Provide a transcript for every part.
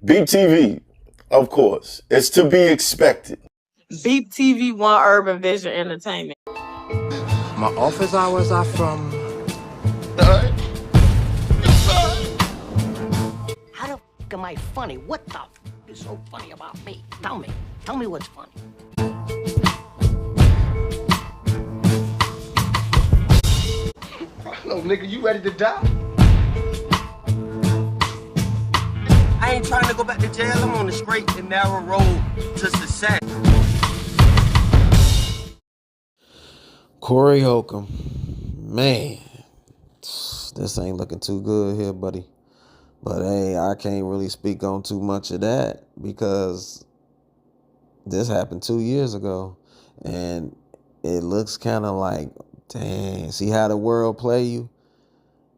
Beep TV, of course. It's to be expected. Beep TV, One Urban Vision Entertainment. My office hours are from... How the f*** am I funny? What the f*** is so funny about me? Tell me. Tell me what's funny. Hello, nigga, you ready to die? I ain't trying to go back to jail. I'm on the straight and narrow road to success. Corey Holcomb, man, this ain't looking too good here, buddy. But hey, I can't really speak on too much of that because this happened 2 years ago, and it looks kind of like, dang, see how the world play you?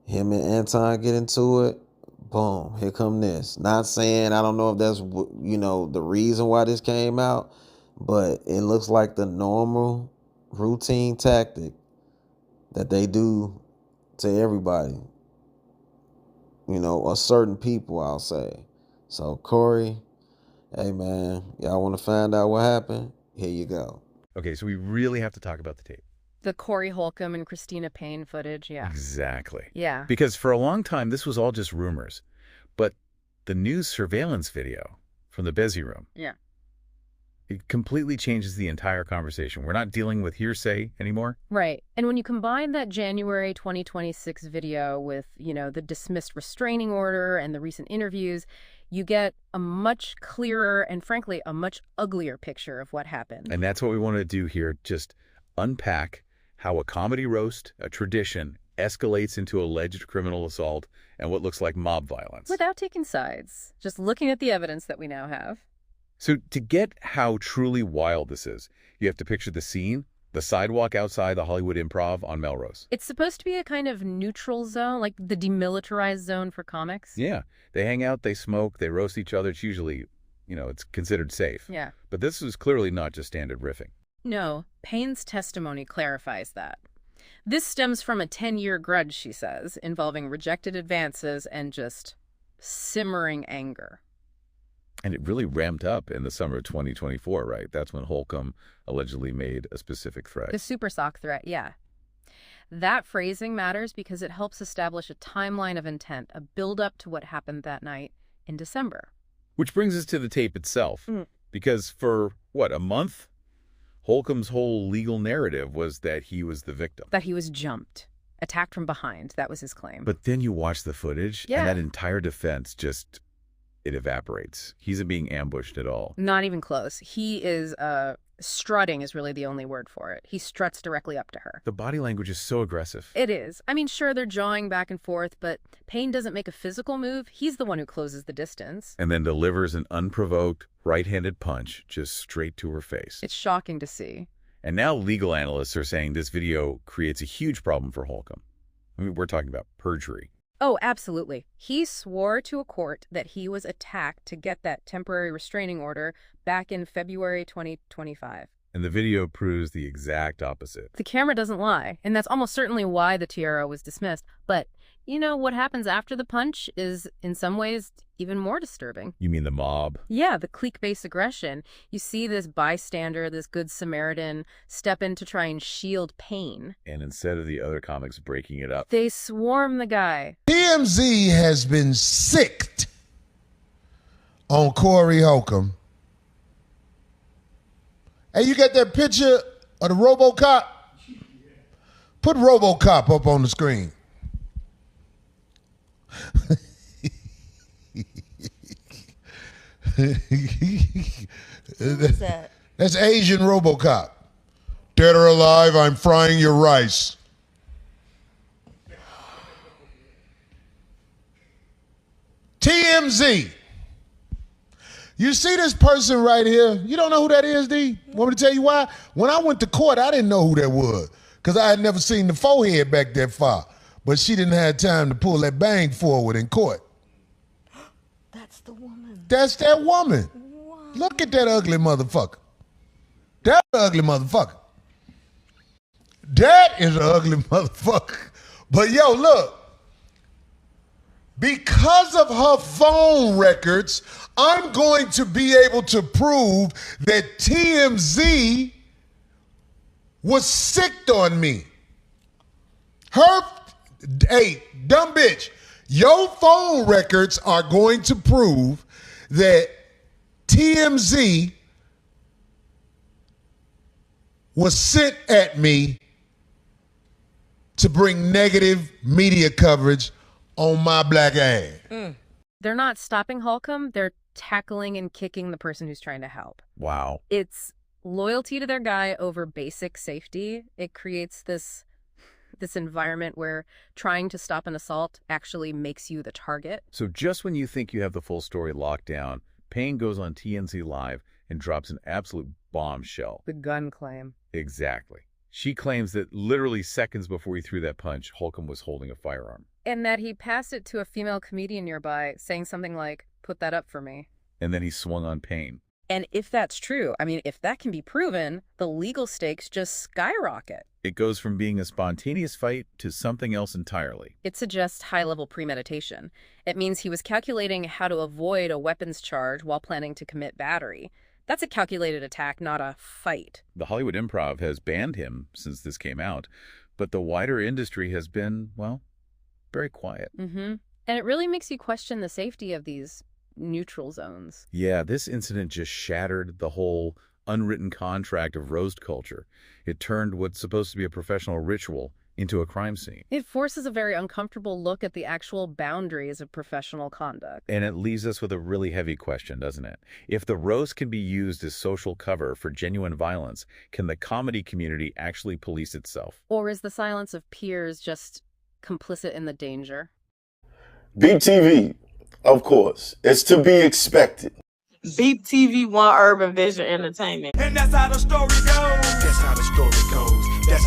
Him and Anton get into it, boom, here come this. Not saying, I don't know if that's, the reason why this came out, but it looks like the normal routine tactic that they do to everybody, or certain people, I'll say. So Corey, hey man, y'all want to find out what happened? Here you go. Okay, so we really have to talk about the tape. The Corey Holcomb and Cristina Payne footage, yeah. Exactly. Yeah. Because for a long time, this was all just rumors. But the news surveillance video from the Bezzy room, yeah, it completely changes the entire conversation. We're not dealing with hearsay anymore. Right. And when you combine that January 2026 video with, the dismissed restraining order and the recent interviews, you get a much clearer and, frankly, a much uglier picture of what happened. And that's what we want to do here, just unpack how a comedy roast, a tradition, escalates into alleged criminal assault and what looks like mob violence. Without taking sides, just looking at the evidence that we now have. So to get how truly wild this is, you have to picture the scene, the sidewalk outside the Hollywood Improv on Melrose. It's supposed to be a kind of neutral zone, like the demilitarized zone for comics. Yeah. They hang out, they smoke, they roast each other. It's usually, it's considered safe. Yeah. But this is clearly not just standard riffing. No, Payne's testimony clarifies that. This stems from a 10-year grudge, she says, involving rejected advances and just simmering anger. And it really ramped up in the summer of 2024, right? That's when Holcomb allegedly made a specific threat. The super sock threat, yeah. That phrasing matters because it helps establish a timeline of intent, a build-up to what happened that night in December. Which brings us to the tape itself. Because for, a month? Holcomb's whole legal narrative was that he was the victim. That he was jumped, attacked from behind. That was his claim. But then you watch the footage, and that entire defense it evaporates. He isn't being ambushed at all. Not even close. He is, strutting is really the only word for it. He struts directly up to her. The body language is so aggressive. It is. I mean, sure, they're jawing back and forth, but Payne doesn't make a physical move. He's the one who closes the distance. And then delivers an unprovoked, right-handed punch just straight to her face. It's shocking to see. And now legal analysts are saying this video creates a huge problem for Holcomb. I mean, we're talking about perjury. Oh, absolutely. He swore to a court that he was attacked to get that temporary restraining order back in February 2025. And the video proves the exact opposite. The camera doesn't lie, and that's almost certainly why the TRO was dismissed. But, what happens after the punch is, in some ways, even more disturbing. You mean the mob? Yeah, the clique-based aggression. You see this bystander, this good Samaritan, step in to try and shield Payne. And instead of the other comics breaking it up, they swarm the guy. TMZ has been sicked on Corey Holcomb. Hey, you got that picture of the RoboCop? Put RoboCop up on the screen. Who is that? That's Asian RoboCop. Dead or alive, I'm frying your rice. TMZ. You see this person right here? You don't know who that is, D? Want me to tell you why? When I went to court, I didn't know who that was because I had never seen the forehead back that far. But she didn't have time to pull that bang forward in court. That's the woman. That's that woman. Wow. Look at that ugly motherfucker. That ugly motherfucker. That is an ugly motherfucker. But yo, look. Because of her phone records, I'm going to be able to prove that TMZ was sicked on me. Hey, dumb bitch, your phone records are going to prove that TMZ was sent at me to bring negative media coverage on my black ass. They're not stopping Holcomb. They're tackling and kicking the person who's trying to help. Wow. It's loyalty to their guy over basic safety. It creates this environment where trying to stop an assault actually makes you the target. So just when you think you have the full story locked down, Payne goes on TNC Live and drops an absolute bombshell. The gun claim. Exactly. She claims that literally seconds before he threw that punch, Holcomb was holding a firearm. And that he passed it to a female comedian nearby, saying something like, "Put that up for me." And then he swung on Payne. And if that's true, I mean, if that can be proven, the legal stakes just skyrocket. It goes from being a spontaneous fight to something else entirely. It suggests high-level premeditation. It means he was calculating how to avoid a weapons charge while planning to commit battery. That's a calculated attack, not a fight. The Hollywood Improv has banned him since this came out, but the wider industry has been, well, very quiet. And it really makes you question the safety of these neutral zones. Yeah, this incident just shattered the whole unwritten contract of roast culture. It turned what's supposed to be a professional ritual into a crime scene. It forces a very uncomfortable look at the actual boundaries of professional conduct. And it leaves us with a really heavy question, doesn't it? If the roast can be used as social cover for genuine violence, can the comedy community actually police itself? Or is the silence of peers just complicit in the danger? Beat TV, of course. It's to be expected. Beep TV, One Urban Vision Entertainment. And that's how the story goes. That's how the story goes. That's